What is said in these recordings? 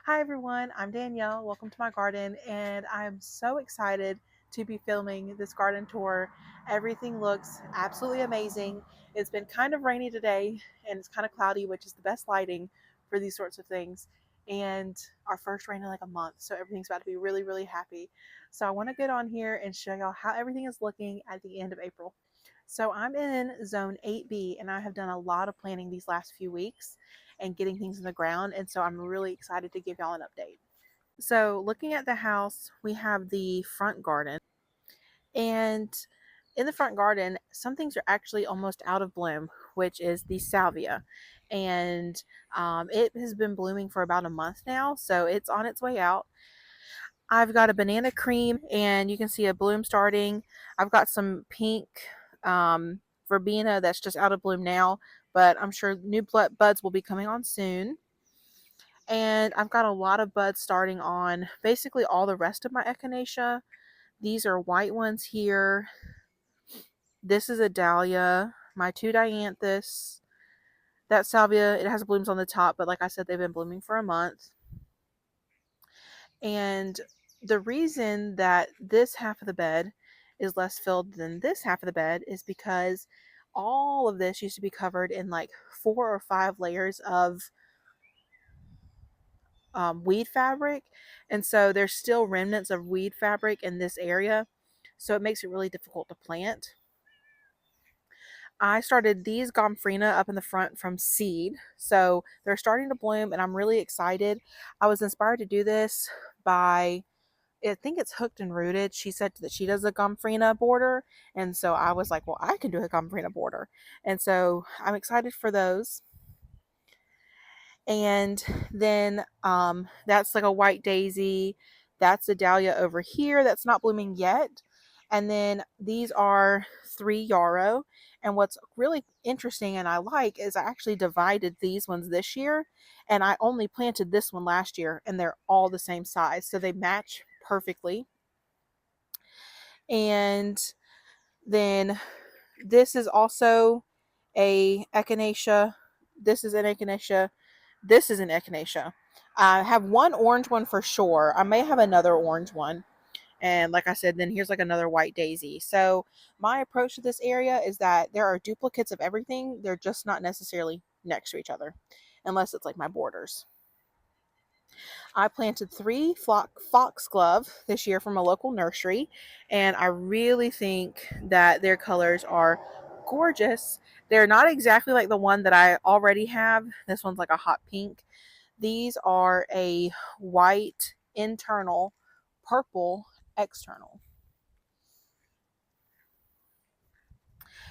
Hi everyone, I'm Danielle. Welcome to my garden, and I'm so excited to be filming this garden tour. Everything looks absolutely amazing. It's been kind of rainy today and it's kind of cloudy, which is the best lighting for these sorts of things. And our first rain in like a month, so everything's about to be really, really happy. So I want to get on here and show y'all how everything is looking at the end of April. So I'm in zone 8B and I have done a lot of planning these last few weeks and getting things in the ground. And so I'm really excited to give y'all an update. So looking at the house, we have the front garden. And in the front garden, some things are actually almost out of bloom, which is the salvia. And it has been blooming for about a month now, so it's on its way out. I've got a banana cream, and you can see a bloom starting. I've got some pink verbena that's just out of bloom now, but I'm sure new buds will be coming on soon. And I've got a lot of buds starting on basically all the rest of my echinacea. These are white ones here. This is a dahlia, my two dianthus. That salvia, it has blooms on the top, but like I said, they've been blooming for a month. And the reason that this half of the bed is less filled than this half of the bed is because all of this used to be covered in like 4 or 5 layers of weed fabric. And so there's still remnants of weed fabric in this area. So it makes it really difficult to plant. I started these Gomphrena up in the front from seed. So they're starting to bloom and I'm really excited. I was inspired to do this by, I think it's Hooked and Rooted. She said that she does a Gomphrena border. And so I was like, well, I can do a Gomphrena border. And so I'm excited for those. And then that's like a white daisy. That's a dahlia over here that's not blooming yet. And then these are 3 yarrow. And what's really interesting and I like is I actually divided these ones this year, and I only planted this one last year, and they're all the same size, so they match perfectly. And then this is also a echinacea. This is an echinacea. This is an echinacea. I have one orange one for sure. I may have another orange one. And like I said, then here's like another white daisy. So my approach to this area is that there are duplicates of everything. They're just not necessarily next to each other, unless it's like my borders. I planted 3 foxglove this year from a local nursery, and I really think that their colors are gorgeous. They're not exactly like the one that I already have. This one's like a hot pink. These are a white internal, purple external.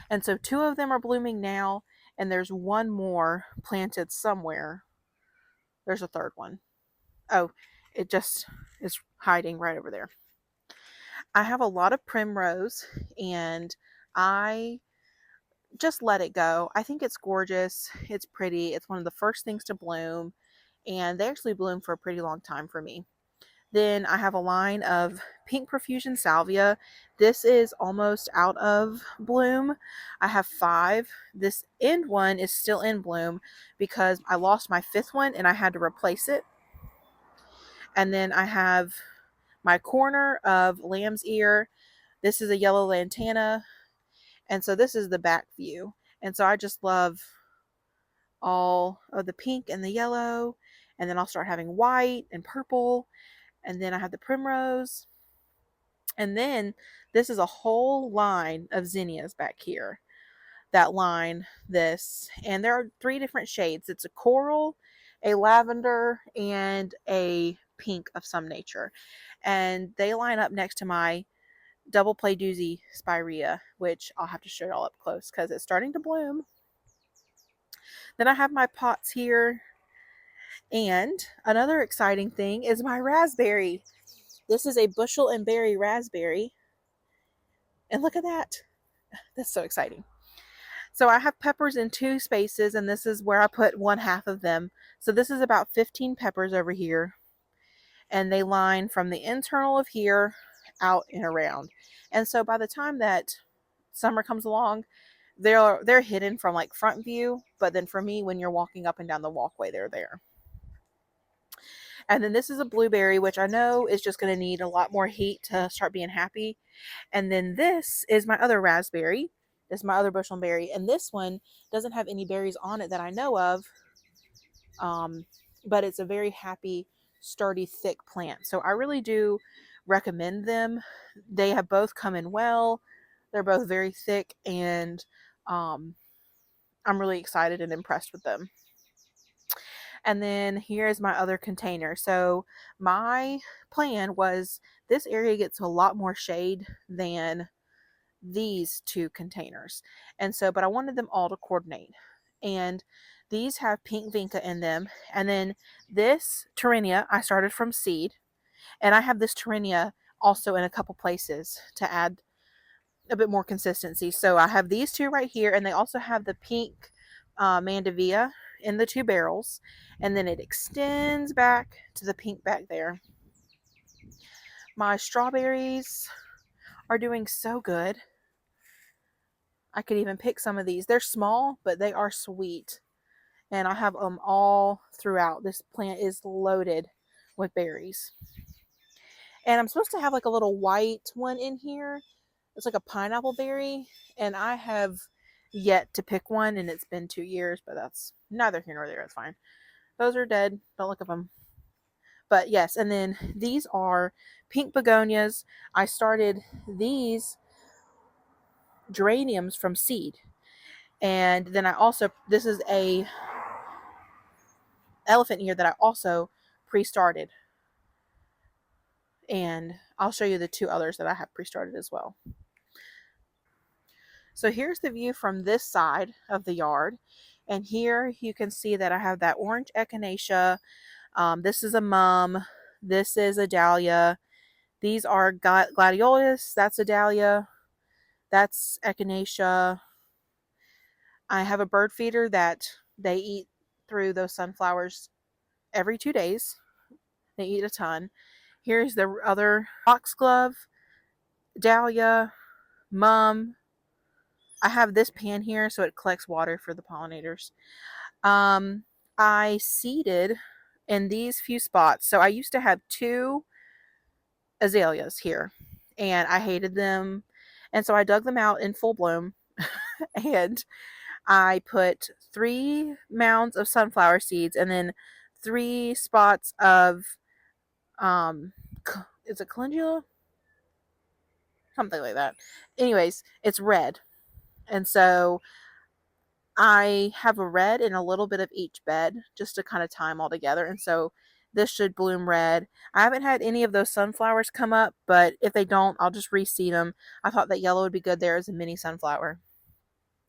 And so 2 of them are blooming now, and there's one more planted somewhere. There's a third one. Oh, it just is hiding right over there. I have a lot of primrose, and I just let it go. I think it's gorgeous. It's pretty. It's one of the first things to bloom, and they actually bloom for a pretty long time for me. Then I have a line of Pink Profusion Salvia. This is almost out of bloom. I have 5. This end one is still in bloom because I lost my 5th one and I had to replace it. And then I have my corner of Lamb's Ear. This is a yellow lantana. And so this is the back view. And so I just love all of the pink and the yellow. And then I'll start having white and purple. And then I have the primrose. And then this is a whole line of zinnias back here that line this. And there are 3 different shades. It's a coral, a lavender, and a pink of some nature. And they line up next to my double play doozy spirea, which I'll have to show y'all up close because it's starting to bloom. Then I have my pots here. And another exciting thing is my raspberry. This is a bushel and berry raspberry. And look at that. That's so exciting. So I have peppers in 2 spaces, and this is where I put 1/2 of them. So this is about 15 peppers over here, and they line from the internal of here out and around. And so by the time that summer comes along, they're hidden from like front view, but then for me, when you're walking up and down the walkway, they're there. And then this is a blueberry, which I know is just going to need a lot more heat to start being happy. And then this is my other raspberry. This is my other bushel-berry. And this one doesn't have any berries on it that I know of. But it's a very happy, sturdy, thick plant. So I really do recommend them. They have both come in well. They're both very thick, and I'm really excited and impressed with them. And then here is my other container. So my plan was this area gets a lot more shade than these two containers. And so, but I wanted them all to coordinate. And these have pink vinca in them. And then this Torrenia I started from seed. And I have this Torrenia also in a couple places to add a bit more consistency. So I have these two right here, and they also have the pink Mandevilla in the two barrels, and then it extends back to the pink back there. My strawberries are doing so good. I could even pick some of these. They're small, but they are sweet, and I have them all throughout. This plant is loaded with berries. And I'm supposed to have like a little white one in here. It's like a pineapple berry, and I have yet to pick one, and it's been 2 years, but that's neither here nor there. It's fine. Those are dead. Don't look at them. But yes, and then these are pink begonias. I started these geraniums from seed. And then I also, this is a elephant ear that I also pre-started. And I'll show you the two others that I have pre-started as well. So here's the view from this side of the yard. And here you can see that I have that orange echinacea. This is a mum. This is a dahlia. These are gladiolus. That's a dahlia. That's echinacea. I have a bird feeder that they eat through those sunflowers every 2 days. They eat a ton. Here's the other foxglove, dahlia, mum. I have this pan here so it collects water for the pollinators. I seeded in these few spots. So I used to have 2 azaleas here, and I hated them. And so I dug them out in full bloom, and I put 3 mounds of sunflower seeds, and then 3 spots of is it calendula? Something like that. Anyways, it's red. And so I have a red in a little bit of each bed just to kind of tie them all together. And so this should bloom red. I haven't had any of those sunflowers come up, but if they don't, I'll just reseed them. I thought that yellow would be good there as a mini sunflower.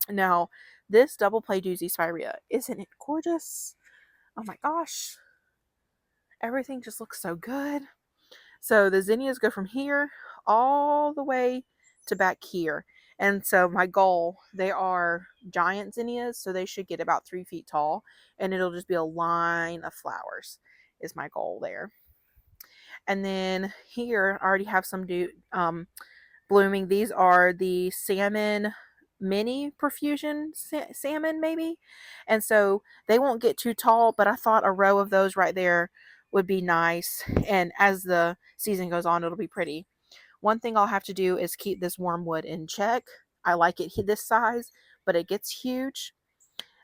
Now, this double play doozy spirea, isn't it gorgeous? Oh my gosh. Everything just looks so good. So the zinnias go from here all the way to back here. And so my goal, they are giant zinnias, so they should get about 3 feet tall, and it'll just be a line of flowers is my goal there. And then here I already have some blooming. These are the salmon mini profusion salmon maybe, and so they won't get too tall, but I thought a row of those right there would be nice, and as the season goes on it'll be pretty. One thing I'll have to do is keep this wormwood in check. I like it this size, but it gets huge.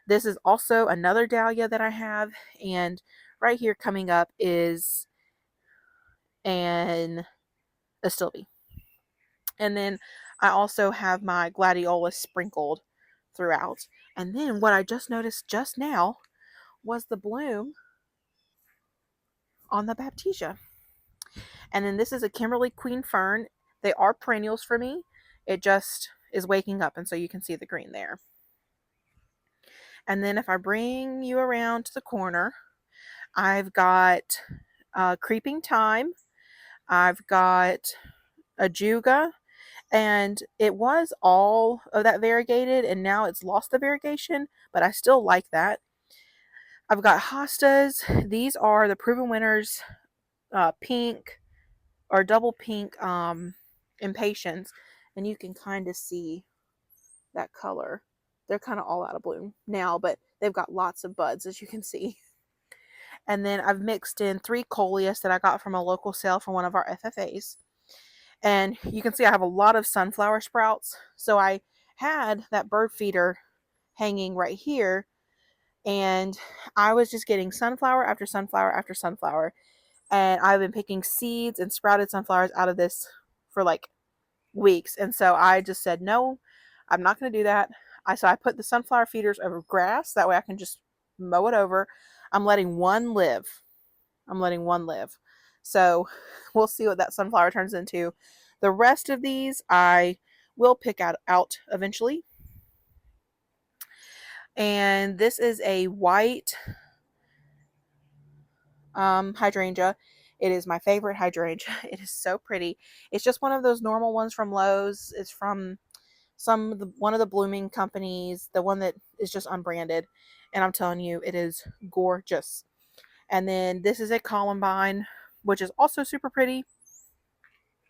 This is also another dahlia that I have, and right here coming up is an astilbe. And then I also have my gladiolus sprinkled throughout. And then what I just noticed just now was the bloom on the baptisia. And then this is a Kimberly Queen Fern. They are perennials for me. It just is waking up, and so you can see the green there. And then if I bring you around to the corner, I've got Creeping Thyme. I've got Ajuga. And it was all of that variegated, and now it's lost the variegation, but I still like that. I've got hostas. These are the Proven Winners pink or double pink impatiens, and you can kind of see that color. They're kind of all out of bloom now, but they've got lots of buds, as you can see. And then I've mixed in 3 coleus that I got from a local sale from one of our FFAs. And you can see I have a lot of sunflower sprouts. So I had that bird feeder hanging right here, and I was just getting sunflower after sunflower after sunflower. And I've been picking seeds and sprouted sunflowers out of this for like weeks. And so I just said, no, I'm not going to do that. So I put the sunflower feeders over grass. That way I can just mow it over. I'm letting one live. I'm letting one live. So we'll see what that sunflower turns into. The rest of these I will pick out eventually. And this is a white hydrangea. It is my favorite hydrangea. It is so pretty. It's just one of those normal ones from Lowe's. It's from one of the blooming companies, the one that is just unbranded. And I'm telling you, it is gorgeous. And then this is a columbine, which is also super pretty.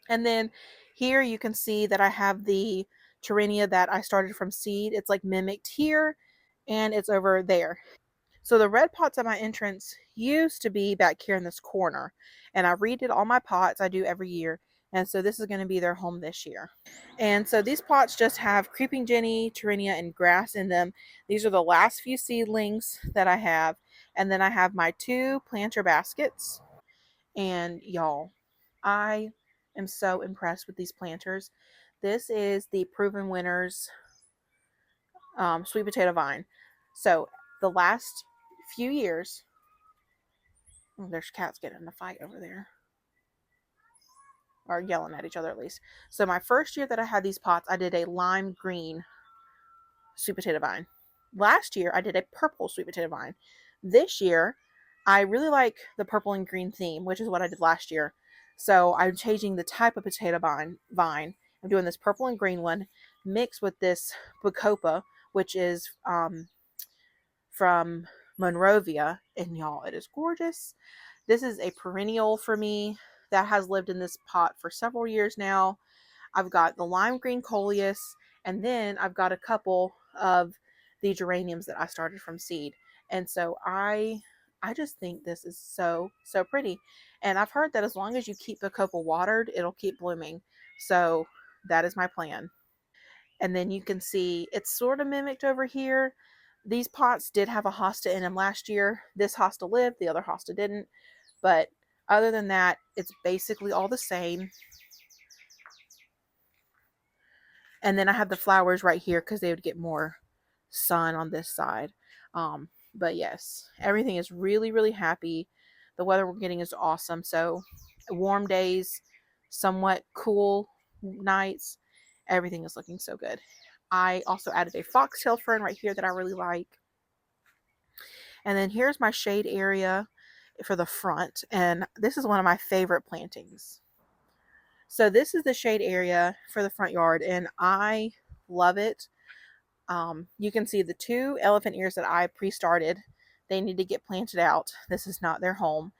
And then here you can see that I have the Torrenia that I started from seed. It's like mimicked here, and it's over there. So the red pots at my entrance used to be back here in this corner, and I redid all my pots. I do every year. And so this is going to be their home this year. And so these pots just have creeping Jenny, Torrenia, and grass in them. These are the last few seedlings that I have. And then I have my 2 planter baskets. And y'all, I am so impressed with these planters. This is the Proven Winners sweet potato vine. So the last few years, oh, there's cats getting in a fight over there, or yelling at each other at least. So my first year that I had these pots, I did a lime green sweet potato vine. Last year, I did a purple sweet potato vine. This year, I really like the purple and green theme, which is what I did last year. So I'm changing the type of potato vine. I'm doing this purple and green one mixed with this Bacopa, which is from Monrovia. And y'all, it is gorgeous. This is a perennial for me that has lived in this pot for several years now. I've got the lime green coleus, and then I've got a couple of the geraniums that I started from seed. And so I just think this is so pretty. And I've heard that as long as you keep the Bacopa watered, it'll keep blooming. So that is my plan. And then you can see it's sort of mimicked over here. These pots did have a hosta in them last year. This hosta lived, the other hosta didn't. But other than that, it's basically all the same. And then I have the flowers right here because they would get more sun on this side. But yes, everything is really happy. The weather we're getting is awesome. So warm days, somewhat cool nights, everything is looking so good. I also added a foxtail fern right here that I really like. And then here's my shade area for the front. And this is one of my favorite plantings. So this is the shade area for the front yard, and I love it. You can see the 2 elephant ears that I pre-started. They need to get planted out. This is not their home.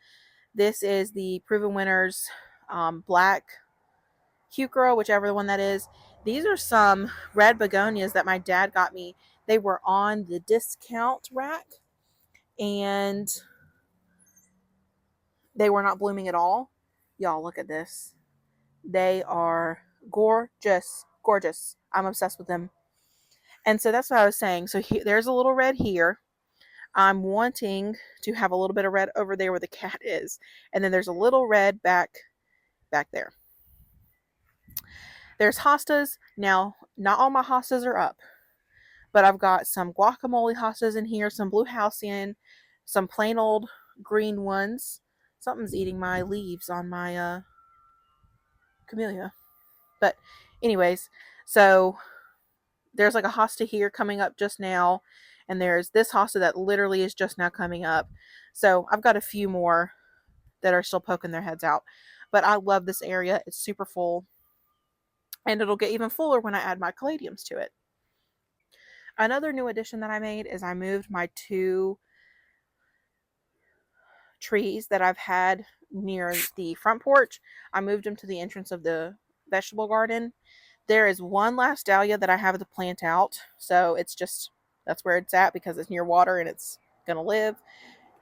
This is the Proven Winners black heuchera, whichever one that is. These are some red begonias that my dad got me. They were on the discount rack, and they were not blooming at all. Y'all, look at this. They are gorgeous. I'm obsessed with them. And so that's what I was saying. So there's a little red here. I'm wanting to have a little bit of red over there where the cat is. And then there's a little red back there. There's hostas. Now, not all my hostas are up, but I've got some guacamole hostas in here, some blue halcyon, some plain old green ones. Something's eating my leaves on my camellia. But anyways, so there's like a hosta here coming up just now, and there's this hosta that literally is just now coming up. So I've got a few more that are still poking their heads out. But I love this area. It's super full, and it'll get even fuller when I add my caladiums to it. Another new addition that I made is I moved my 2 trees that I've had near the front porch. I moved them to the entrance of the vegetable garden. There is one last dahlia that I have to plant out. So it's just, that's where it's at because it's near water and it's going to live.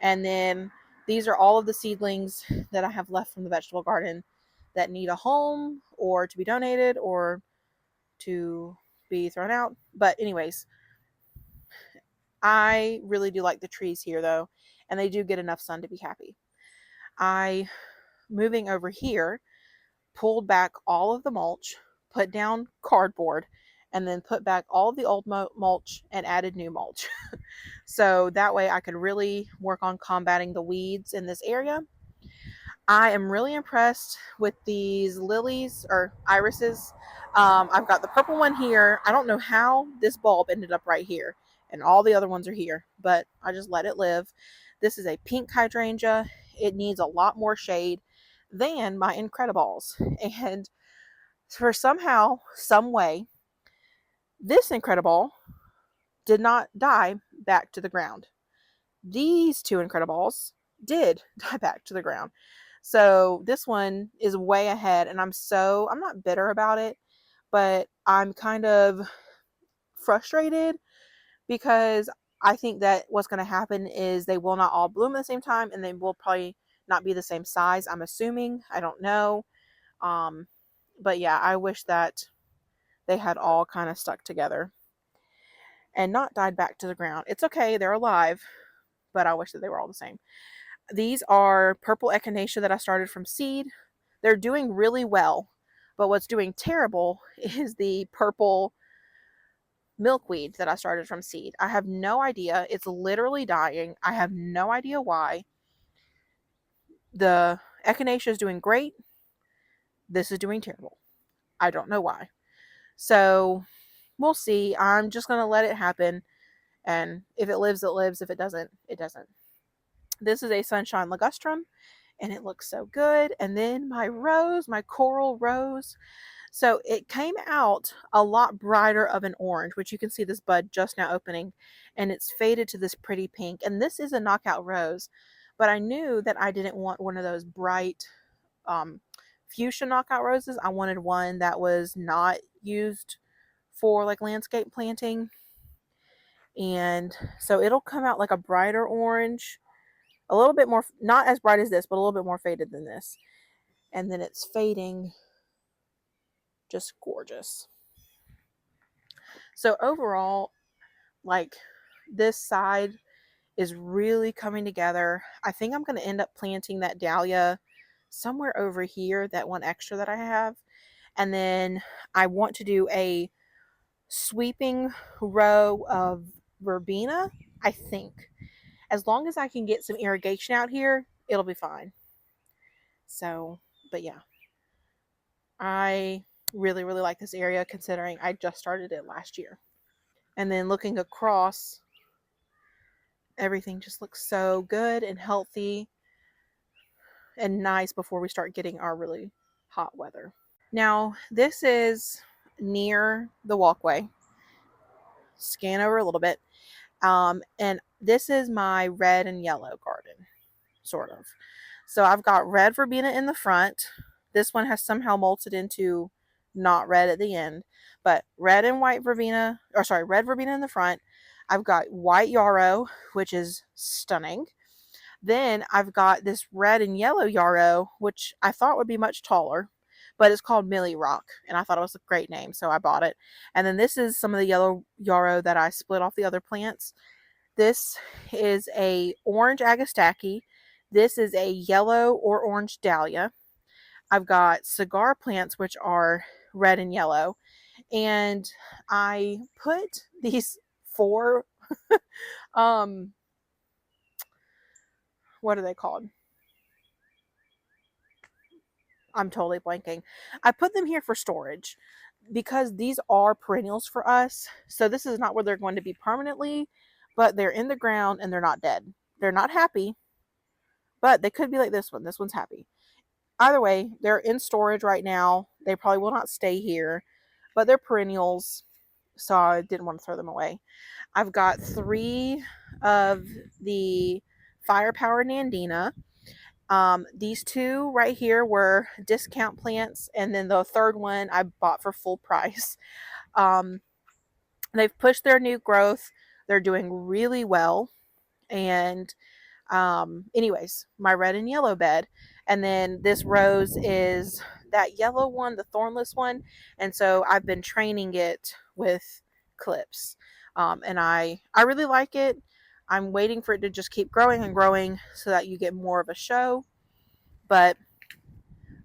And then these are all of the seedlings that I have left from the vegetable garden that need a home or to be donated or to be thrown out. But anyways, I really do like the trees here though, and they do get enough sun to be happy. I, moving over here, pulled back all of the mulch, put down cardboard, and then put back all of the old mulch and added new mulch. So that way I could really work on combating the weeds in this area. I am really impressed with these lilies or irises. I've got the purple one here. I don't know how this bulb ended up right here, and all the other ones are here, but I just let it live. This is a pink hydrangea. It needs a lot more shade than my Incrediballs. And for somehow, some way, this Incredible did not die back to the ground. These two Incrediballs did die back to the ground. So this one is way ahead, and I'm not bitter about it, but I'm kind of frustrated because I think that what's going to happen is they will not all bloom at the same time, and they will probably not be the same size. I'm assuming. I don't know. But yeah, I wish that they had all kind of stuck together and not died back to the ground. It's okay, they're alive, but I wish that they were all the same. These are purple echinacea that I started from seed. They're doing really well, but what's doing terrible is the purple milkweed that I started from seed. I have no idea. It's literally dying. I have no idea why. The echinacea is doing great. This is doing terrible. I don't know why. So we'll see. I'm just going to let it happen. And if it lives, it lives. If it doesn't, it doesn't. This is a sunshine ligustrum, and it looks so good. And then my rose, my coral rose. So it came out a lot brighter of an orange, which you can see this bud just now opening, and it's faded to this pretty pink. And this is a knockout rose, but I knew that I didn't want one of those bright fuchsia knockout roses. I wanted one that was not used for like landscape planting. And so it'll come out like a brighter orange, a little bit more, not as bright as this, but a little bit more faded than this. And then it's fading just gorgeous. So overall, like, this side is really coming together. I think I'm going to end up planting that dahlia somewhere over here, that one extra that I have. And then I want to do a sweeping row of verbena, I think. As long as I can get some irrigation out here, it'll be fine. So, but yeah. I really, really like this area considering I just started it last year. And then looking across, everything just looks so good and healthy and nice before we start getting our really hot weather. Now, this is near the walkway. Scan over a little bit. And this is my red and yellow garden, sort of. So I've got red verbena in the front. This one has somehow molted into not red at the end, but red and white verbena, or sorry, red verbena in the front. I've got white yarrow, which is stunning. Then I've got this red and yellow yarrow, which I thought would be much taller, but it's called Millie Rock, and I thought it was a great name, so I bought it. And then this is some of the yellow yarrow that I split off the other plants. This is a orange agastache. This is a yellow or orange dahlia. I've got cigar plants, which are red and yellow. And I put these four, what are they called? I'm totally blanking. I put them here for storage because these are perennials for us. So this is not where they're going to be permanently, but they're in the ground and they're not dead. They're not happy, but they could be like this one. This one's happy. Either way, they're in storage right now. They probably will not stay here, but they're perennials, so I didn't want to throw them away. I've got 3 of the Firepower Nandina. These 2 right here were discount plants, and then the third one I bought for full price. Um, they've pushed their new growth. They're doing really well, and Anyways, my red and yellow bed. And then this rose is that yellow one, the thornless one. And so I've been training it with clips. And I really like it. I'm waiting for it to just keep growing and growing so that you get more of a show. But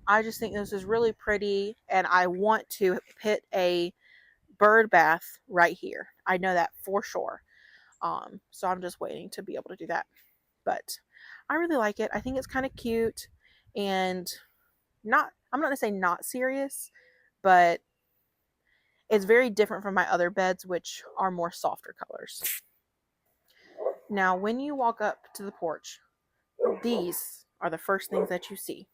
I just think this is really pretty, and I want to put a bird bath right here. I know that for sure. So I'm just waiting to be able to do that. But I really like it. I think it's kind of cute, and I'm not going to say not serious, but it's very different from my other beds, which are more softer colors. Now, when you walk up to the porch, these are the first things that you see.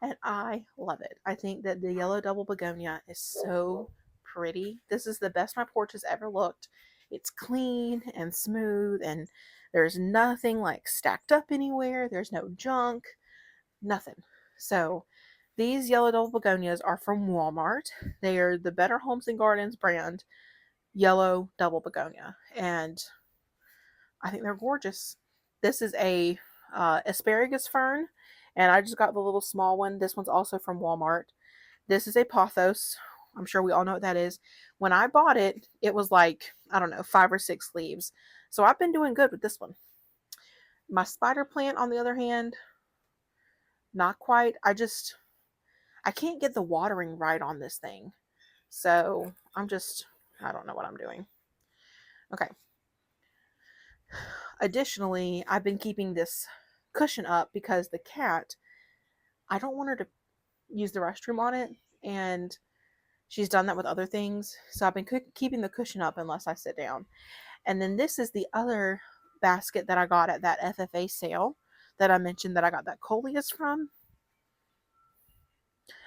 And I love it. I think that the yellow double begonia is so pretty. This is the best my porch has ever looked. It's clean and smooth, and there's nothing like stacked up anywhere. There's no junk, nothing. So these yellow double begonias are from Walmart. They are the Better Homes and Gardens brand yellow double begonia, and I think they're gorgeous. This is a asparagus fern, and I just got the little small one. This one's also from Walmart. This is a pothos. I'm sure we all know what that is. When I bought it, it was like, I don't know, 5 or 6 leaves. So I've been doing good with this one. My spider plant, on the other hand, not quite. I can't get the watering right on this thing. So I don't know what I'm doing. Okay. Additionally, I've been keeping this cushion up because the cat, I don't want her to use the restroom on it, and she's done that with other things. So I've been keeping the cushion up unless I sit down. And then this is the other basket that I got at that FFA sale that I mentioned that I got that coleus from.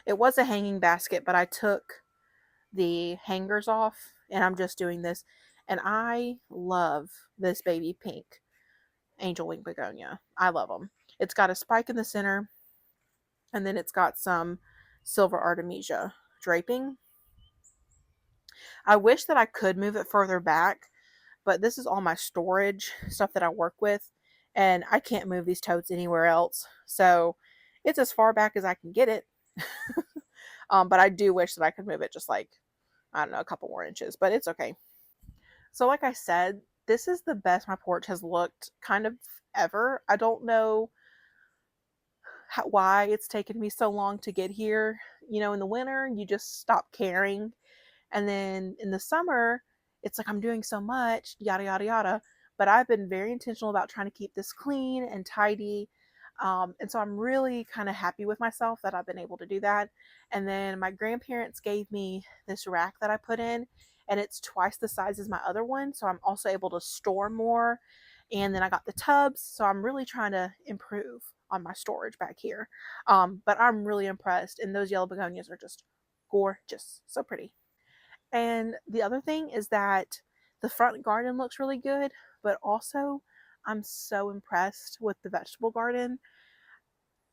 It was a hanging basket, but I took the hangers off, and I'm just doing this. And I love this baby pink angel wing begonia. I love them. It's got a spike in the center, and then it's got some silver artemisia draping. I wish that I could move it further back, but this is all my storage stuff that I work with, and I can't move these totes anywhere else. So it's as far back as I can get it. But I do wish that I could move it just like, I don't know, a couple more inches, but it's okay. So like I said, this is the best my porch has looked kind of ever. I don't know why it's taken me so long to get here. You know, in the winter, you just stop caring. And then in the summer, it's like I'm doing so much, yada, yada, yada. But I've been very intentional about trying to keep this clean and tidy. And so I'm really kind of happy with myself that I've been able to do that. And then my grandparents gave me this rack that I put in, and it's twice the size as my other one. So I'm also able to store more. And then I got the tubs. So I'm really trying to improve on my storage back here. But I'm really impressed. And those yellow begonias are just gorgeous. So pretty. And the other thing is that the front garden looks really good, but also I'm so impressed with the vegetable garden.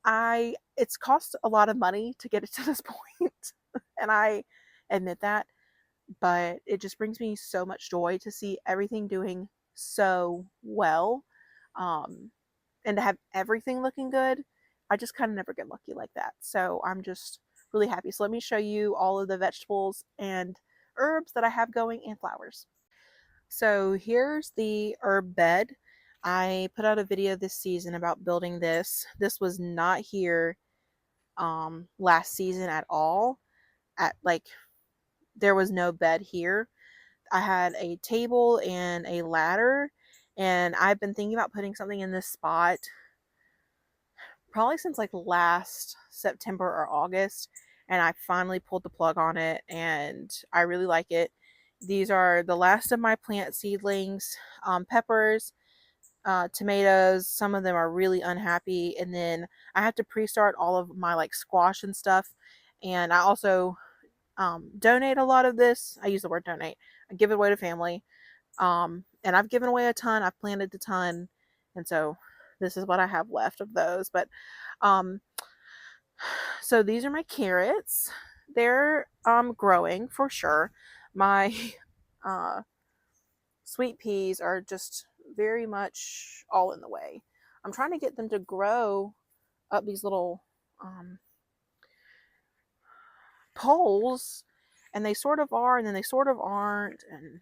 It's cost a lot of money to get it to this point, and I admit that, but it just brings me so much joy to see everything doing so well. Um, and to have everything looking good. I just kind of never get lucky like that. So I'm just really happy. So let me show you all of the vegetables and herbs that I have going, and flowers. So here's the herb bed. I put out a video this season about building this. This was not here last season at all. At like there was no bed here. I had a table and a ladder, and I've been thinking about putting something in this spot probably since like last September or August, and I finally pulled the plug on it, and I really like it. These are the last of my plant seedlings, peppers, tomatoes. Some of them are really unhappy, and then I have to pre-start all of my like squash and stuff, and I also donate a lot of this. I use the word donate. I give it away to family, and I've given away a ton. I've planted a ton, and so this is what I have left of those. But um, so these are my carrots. They're growing for sure. My uh, sweet peas are just very much all in the way. I'm trying to get them to grow up these little poles, and they sort of are, and then they sort of aren't, and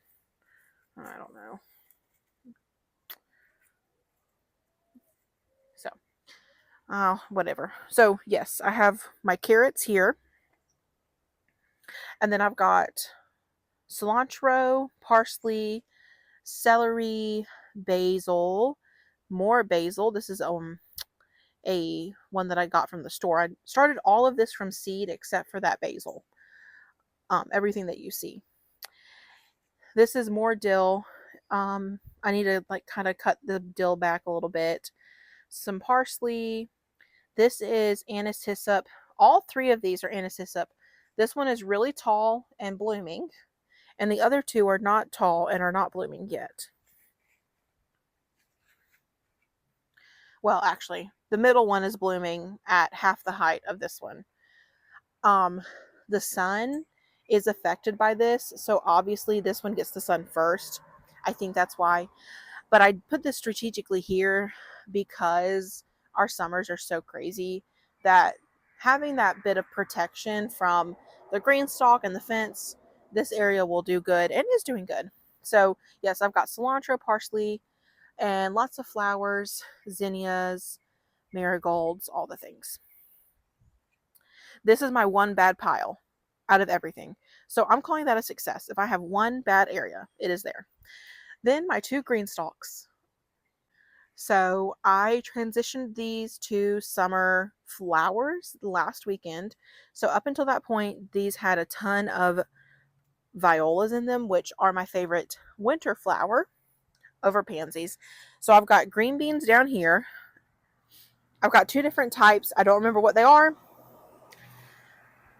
I don't know. So, whatever. So, yes, I have my carrots here, and then I've got cilantro, parsley, celery, basil, more basil. This is a one that I got from the store. I started all of this from seed except for that basil. Everything that you see. This is more dill. I need to like kind of cut the dill back a little bit. Some parsley. This is anise hyssop. All three of these are anise hyssop. This one is really tall and blooming, and the other two are not tall and are not blooming yet. Well, actually, the middle one is blooming at half the height of this one. The sun is affected by this, so obviously this one gets the sun first. I think that's why. But I put this strategically here because our summers are so crazy that having that bit of protection from the green stalk and the fence, this area will do good and is doing good. So yes, I've got cilantro, parsley, and lots of flowers, zinnias, marigolds, all the things. This is my one bad pile out of everything. So I'm calling that a success. If I have one bad area, it is there. Then my two green stalks. So I transitioned these to summer flowers last weekend. So up until that point, these had a ton of violas in them, which are my favorite winter flower over pansies. So I've got green beans down here. I've got two different types. I don't remember what they are,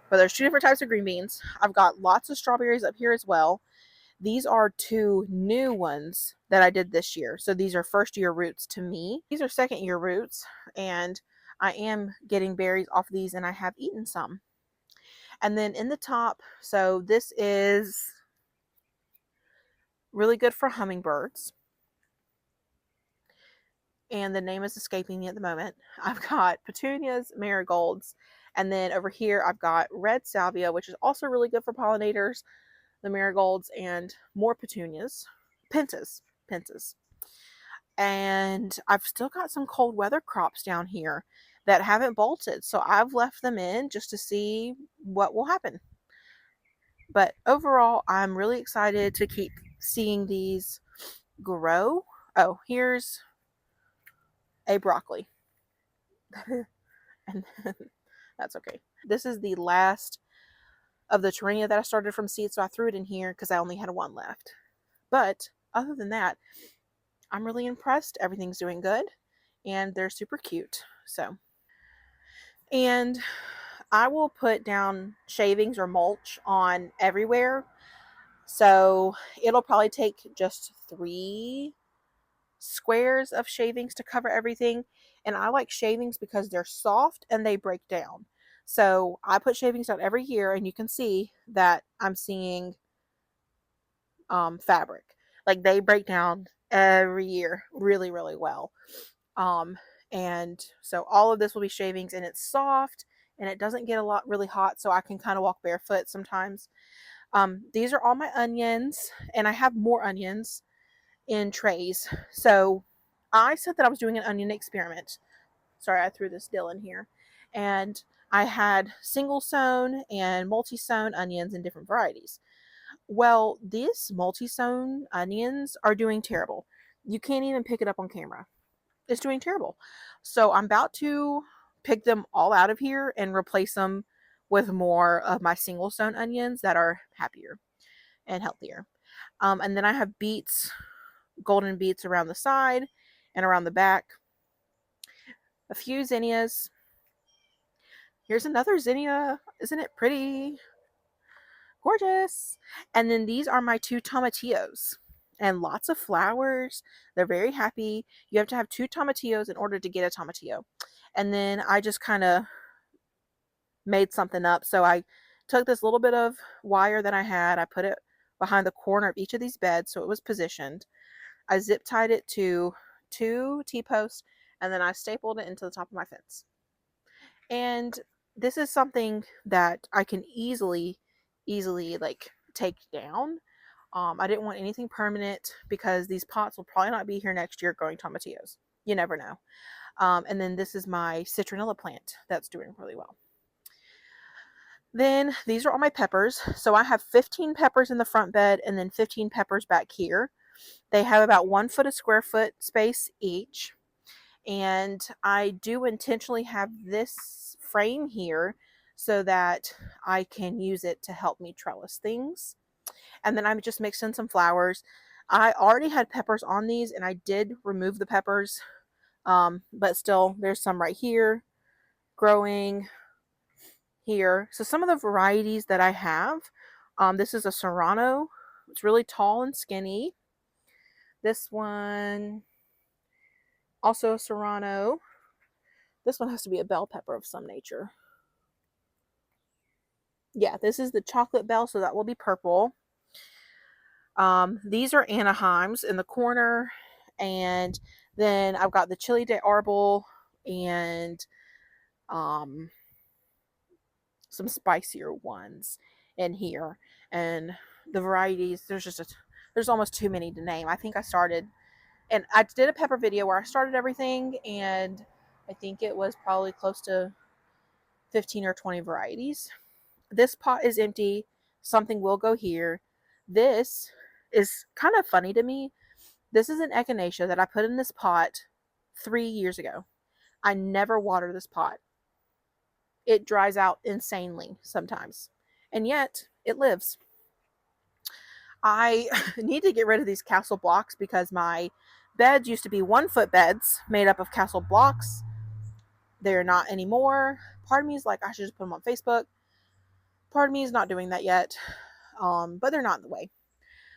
but there's two different types of green beans. I've got lots of strawberries up here as well. These are two new ones that I did this year. So these are first year roots to me. These are second year roots, and I am getting berries off of these, and I have eaten some. And then in the top, so this is really good for hummingbirds. And the name is escaping me at the moment. I've got petunias, marigolds, and then over here I've got red salvia, which is also really good for pollinators, the marigolds, and more petunias, pentas. And I've still got some cold weather crops down here that haven't bolted, so I've left them in just to see what will happen. But overall, I'm really excited to keep seeing these grow. Oh, here's a broccoli. And that's okay. This is the last of the Torrania that I started from seed, so I threw it in here because I only had one left. But other than that, I'm really impressed. Everything's doing good, and they're super cute. So, and I will put down shavings or mulch on everywhere. So it'll probably take just 3 squares of shavings to cover everything. And I like shavings because they're soft and they break down. So I put shavings down every year, and you can see that I'm seeing fabric. Like they break down every year really, really well. And so all of this will be shavings, and it's soft and it doesn't get a lot really hot, so I can kind of walk barefoot sometimes. These are all my onions, and I have more onions in trays. So I said that I was doing an onion experiment. Sorry, I threw this dill in here. And I had single sown and multi sown onions in different varieties. Well, these multi sown onions are doing terrible. You can't even pick it up on camera. It's doing terrible. So I'm about to pick them all out of here and replace them with more of my single sown onions that are happier and healthier. And then I have beets, golden beets around the side and around the back. A few zinnias. Here's another zinnia. Isn't it pretty? Gorgeous. And then these are my 2 tomatillos. And lots of flowers. They're very happy. You have to have 2 tomatillos in order to get a tomatillo. And then I just kind of made something up. So I took this little bit of wire that I had. I put it behind the corner of each of these beds so it was positioned. I zip tied it to 2 T-posts, and then I stapled it into the top of my fence. And this is something that I can easily like take down. I didn't want anything permanent because these pots will probably not be here next year growing tomatillos. You never know. And then this is my citronella plant that's doing really well. Then these are all my peppers. So I have 15 peppers in the front bed and then 15 peppers back here. They have about 1 foot of square foot space each. And I do intentionally have this frame here so that I can use it to help me trellis things. And then I'm just mixing some flowers. I already had peppers on these and I did remove the peppers, but still there's some right here growing here. So some of the varieties that I have, this is a Serrano. It's really tall and skinny. This one, also a Serrano. This one has to be a bell pepper of some nature. Yeah, this is the chocolate bell, so that will be purple. These are Anaheims in the corner, and then I've got the Chili de Arbol and some spicier ones in here. And the varieties, there's almost too many to name. I think I started, and I did a pepper video where I started everything, and I think it was probably close to 15 or 20 varieties. This pot is empty. Something will go here. This is kind of funny to me. This is an echinacea that I put in this pot 3 years ago. I never water this pot. It dries out insanely sometimes, and yet it lives. I need to get rid of these castle blocks because my beds used to be 1 foot beds made up of castle blocks. They're not anymore. Part of me is like, I should just put them on Facebook. Part of me is not doing that yet, but they're not in the way.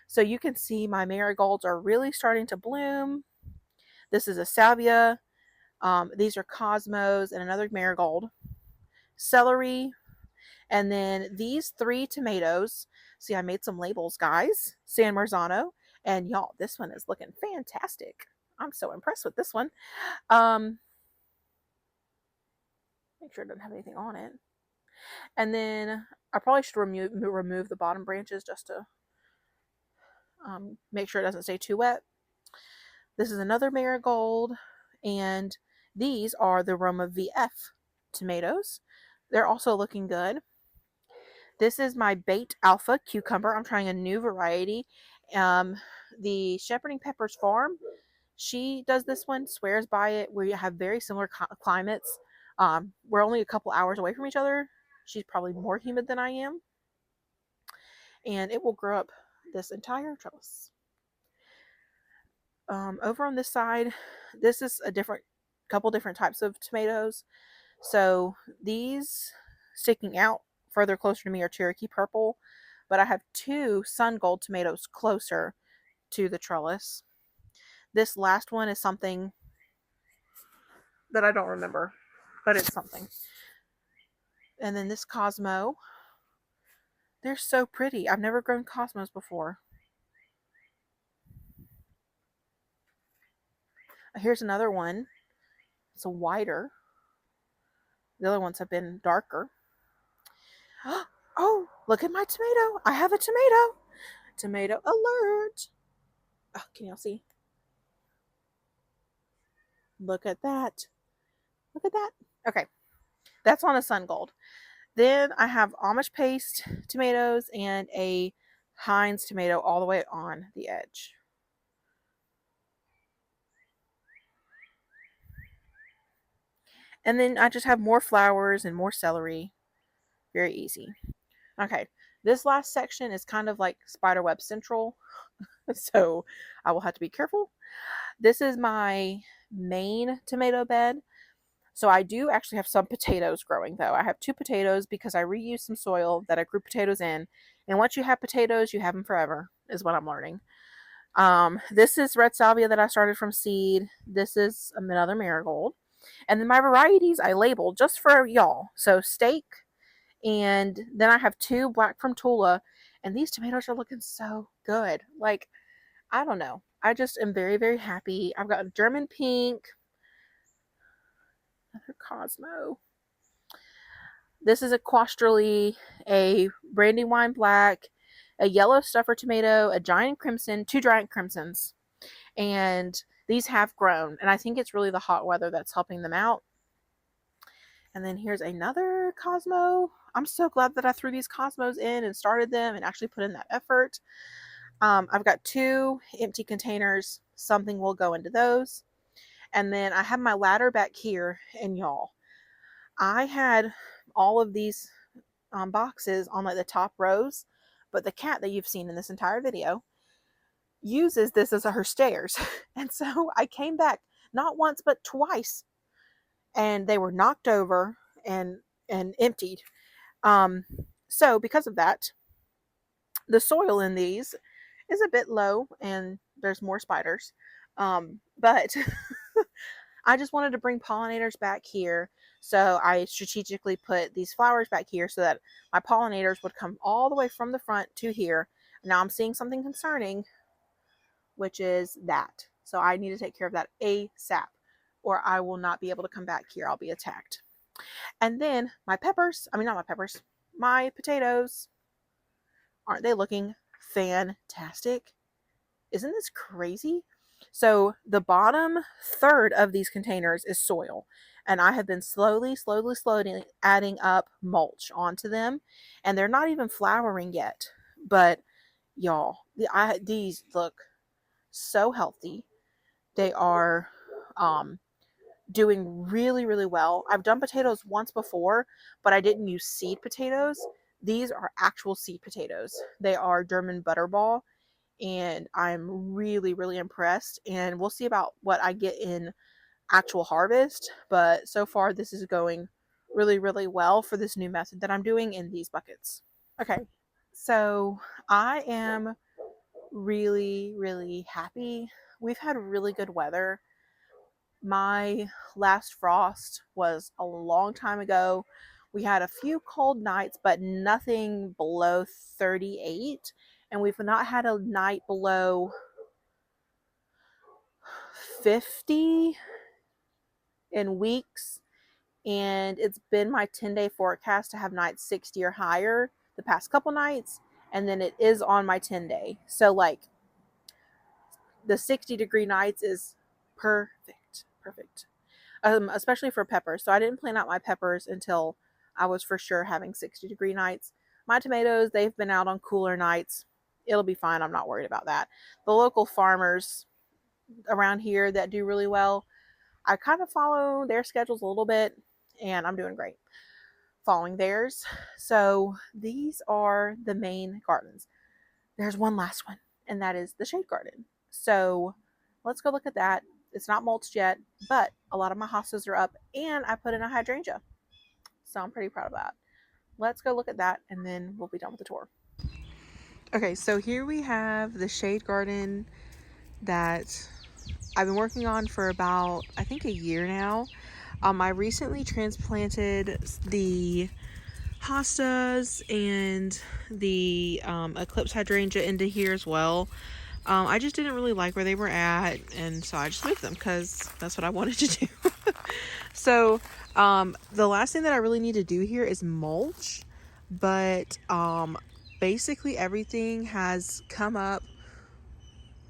So you can see my marigolds are really starting to bloom. This is a salvia. These are cosmos and another marigold. Celery. And then these 3 tomatoes. See, I made some labels, guys. San Marzano. And y'all, this one is looking fantastic. I'm so impressed with this one. Make sure it doesn't have anything on it. And then I probably should remove the bottom branches just to make sure it doesn't stay too wet. This is another marigold, and these are the Roma VF tomatoes. They're also looking good. This is my Bait Alpha cucumber. I'm trying a new variety. The Shepherding Peppers Farm, she does this one, swears by it. We have very similar climates. We're only a couple hours away from each other. She's probably more humid than I am. And it will grow up this entire trellis. Over on this side, this is a couple different types of tomatoes. So these sticking out further closer to me are Cherokee Purple, but I have 2 Sun Gold tomatoes closer to the trellis. This last one is something that I don't remember, but it's something. And then this Cosmo, they're so pretty. I've never grown Cosmos before. Here's another one. It's a wider. The other ones have been darker. Oh, look at my tomato. I have a tomato. Tomato alert. Oh, can y'all see? Look at that. Look at that. Okay. That's on a Sun Gold. Then I have Amish paste tomatoes and a Heinz tomato all the way on the edge. And then I just have more flowers and more celery. Very easy. Okay. This last section is kind of like spiderweb central. So I will have to be careful. This is my main tomato bed. So I do actually have some potatoes growing though. I have 2 potatoes because I reused some soil that I grew potatoes in. And once you have potatoes, you have them forever, is what I'm learning. This is red salvia that I started from seed. This is another marigold. And then my varieties I labeled just for y'all. So steak, and then I have 2 black from Tula. And these tomatoes are looking so good. Like, I don't know. I just am very, very happy. I've got German pink. Another Cosmo. This is a Quasterly, a Brandywine Black, a yellow stuffer tomato, a giant crimson, 2 giant crimsons. And these have grown. And I think it's really the hot weather that's helping them out. And then here's another Cosmo. I'm so glad that I threw these Cosmos in and started them and actually put in that effort. I've got 2 empty containers. Something will go into those. And then I have my ladder back here. And y'all, I had all of these boxes on like the top rows, but the cat that you've seen in this entire video uses this as her stairs. And so I came back not once but twice, and they were knocked over and emptied. So because of that, the soil in these is a bit low and there's more spiders. But I just wanted to bring pollinators back here. So I strategically put these flowers back here so that my pollinators would come all the way from the front to here. Now I'm seeing something concerning, which is that. So I need to take care of that ASAP, or I will not be able to come back here. I'll be attacked. And then my peppers, not my peppers, my potatoes. Aren't they looking fantastic? Isn't this crazy? So the bottom third of these containers is soil. And I have been slowly adding up mulch onto them. And they're not even flowering yet. But y'all, these look so healthy. They are doing really, really well. I've done potatoes once before, but I didn't use seed potatoes. These are actual seed potatoes. They are German Butterball, and I'm really, really impressed. And we'll see about what I get in actual harvest, but so far this is going really, really well for this new method that I'm doing in these buckets. Okay, so I am really, really happy. We've had really good weather. My last frost was a long time ago. We had a few cold nights, but nothing below 38. And we've not had a night below 50 in weeks. And it's been my 10-day forecast to have nights 60 or higher the past couple nights. And then it is on my 10-day. So like the 60-degree nights is perfect. Especially for peppers. So I didn't plan out my peppers until I was for sure having 60-degree nights. My tomatoes, they've been out on cooler nights. It'll be fine. I'm not worried about that. The local farmers around here that do really well, I kind of follow their schedules a little bit, and I'm doing great following theirs. So these are the main gardens. There's one last one, and that is the shade garden. So let's go look at that. It's not mulched yet, but a lot of my hostas are up, and I put in a hydrangea. So I'm pretty proud of that. Let's go look at that, and then we'll be done with the tour. Okay, so here we have the shade garden that I've been working on for about, I think, a year now. I recently transplanted the hostas and the eclipse hydrangea into here as well. I just didn't really like where they were at, and so I just moved them because that's what I wanted to do. So the last thing that I really need to do here is mulch, but basically everything has come up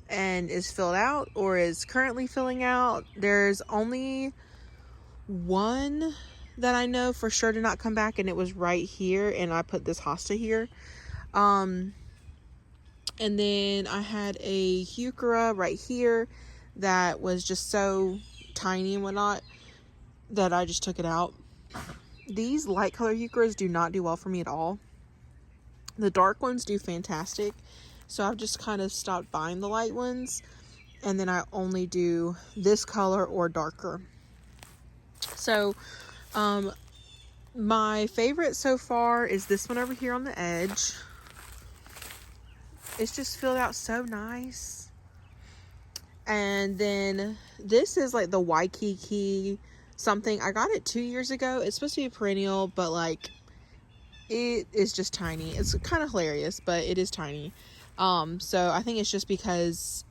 and is filled out or is currently filling out. There's only one that I know for sure did not come back, and it was right here, and I put this hosta here. And then I had a heuchera right here that was just so tiny and whatnot that I just took it out. These light color heucheras do not do well for me at all. The dark ones do fantastic. So I've just kind of stopped buying the light ones. And then I only do this color or darker. So my favorite so far is this one over here on the edge. It's just filled out so nice. And then this is like the Waikiki something. I got it 2 years ago. It's supposed to be a perennial, but like it is just tiny. It's kind of hilarious, but it is tiny. So I think it's just because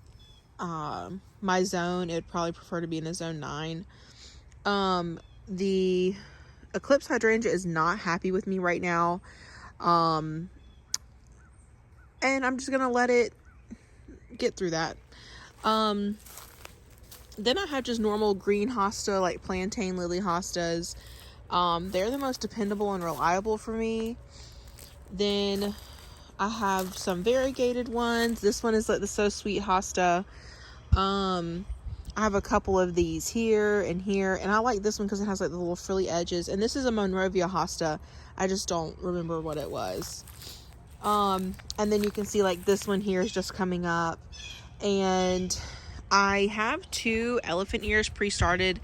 my zone, it'd probably prefer to be in a zone 9. the Eclipse hydrangea is not happy with me right now. And I'm just gonna let it get through that. Then I have just normal green hosta, like plantain lily hostas. They're the most dependable and reliable for me. Then I have some variegated ones. This one is like the So Sweet hosta. I have a couple of these here, and I like this one because it has like the little frilly edges. And this is a Monrovia hosta. I just don't remember what it was. And then you can see like this one here is just coming up, and I have 2 elephant ears pre-started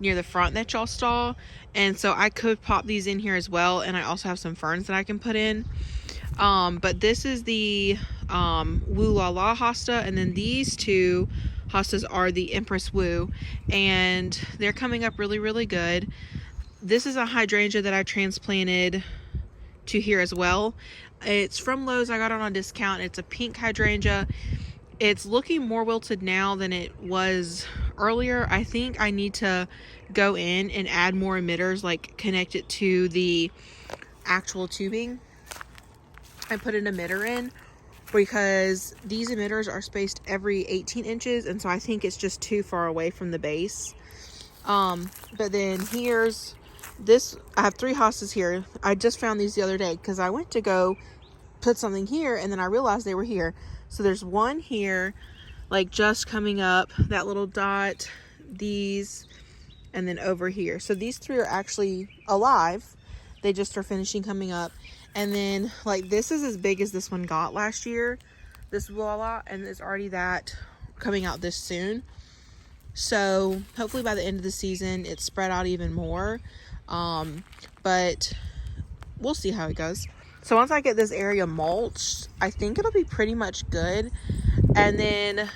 near the front that y'all saw, and so I could pop these in here as well. And I also have some ferns that I can put in. But this is the Woo La La hosta, and then these 2 hostas are the Empress Woo, and they're coming up really, really good. This is a hydrangea that I transplanted to here as well. It's from Lowe's. I got it on a discount. It's a pink hydrangea. It's looking more wilted now than it was earlier. I think I need to go in and add more emitters, like connect it to the actual tubing and put an emitter in, because these emitters are spaced every 18 inches, and so I think it's just too far away from the base. But then here's this. I have 3 hostas here. I just found these the other day because I went to go put something here, and then I realized they were here. So there's one here, like just coming up, that little dot, these, and then over here. So these 3 are actually alive. They just are finishing coming up. And then like this is as big as this one got last year, this Voila, and it's already that coming out this soon. So hopefully by the end of the season it's spread out even more. But we'll see how it goes. So once I get this area mulched, I think it'll be pretty much good. And then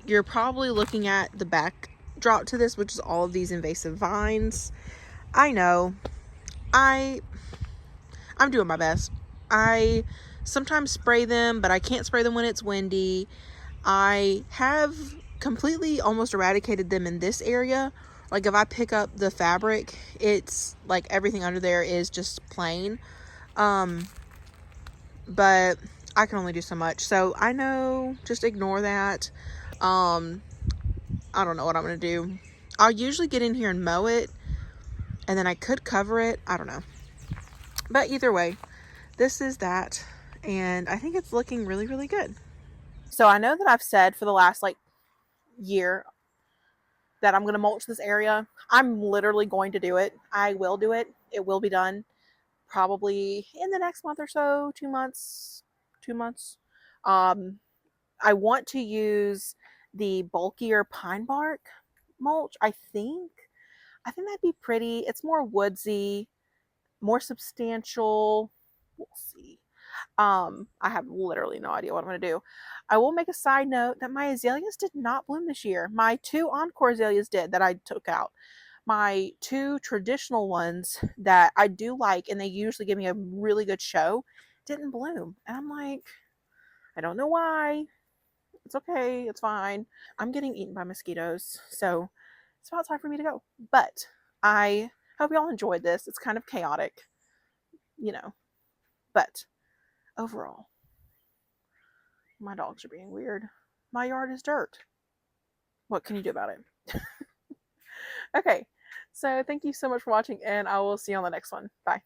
you're probably looking at the backdrop to this, which is all of these invasive vines. I know, I'm doing my best. I sometimes spray them, but I can't spray them when it's windy. I have completely almost eradicated them in this area. Like if I pick up the fabric, it's like everything under there is just plain. But I can only do so much. So I know, just ignore that. I don't know what I'm going to do. I'll usually get in here and mow it, and then I could cover it. I don't know. But either way, this is that. And I think it's looking really, really good. So I know that I've said for the last like year that I'm going to mulch this area. I'm literally going to do it. I will do it. It will be done probably in the next month or so, 2 months, 2 months. I want to use the bulkier pine bark mulch. I think that'd be pretty. It's more woodsy, more substantial. We'll see. I have literally no idea what I'm going to do. I will make a side note that my azaleas did not bloom this year. My 2 encore azaleas did, that I took out. My 2 traditional ones that I do like, and they usually give me a really good show, didn't bloom. And I'm like, I don't know why. It's okay. It's fine. I'm getting eaten by mosquitoes. So it's about time for me to go. But I hope y'all enjoyed this. It's kind of chaotic, you know. But overall, my dogs are being weird. My yard is dirt. What can you do about it? Okay. So thank you so much for watching, and I will see you on the next one. Bye.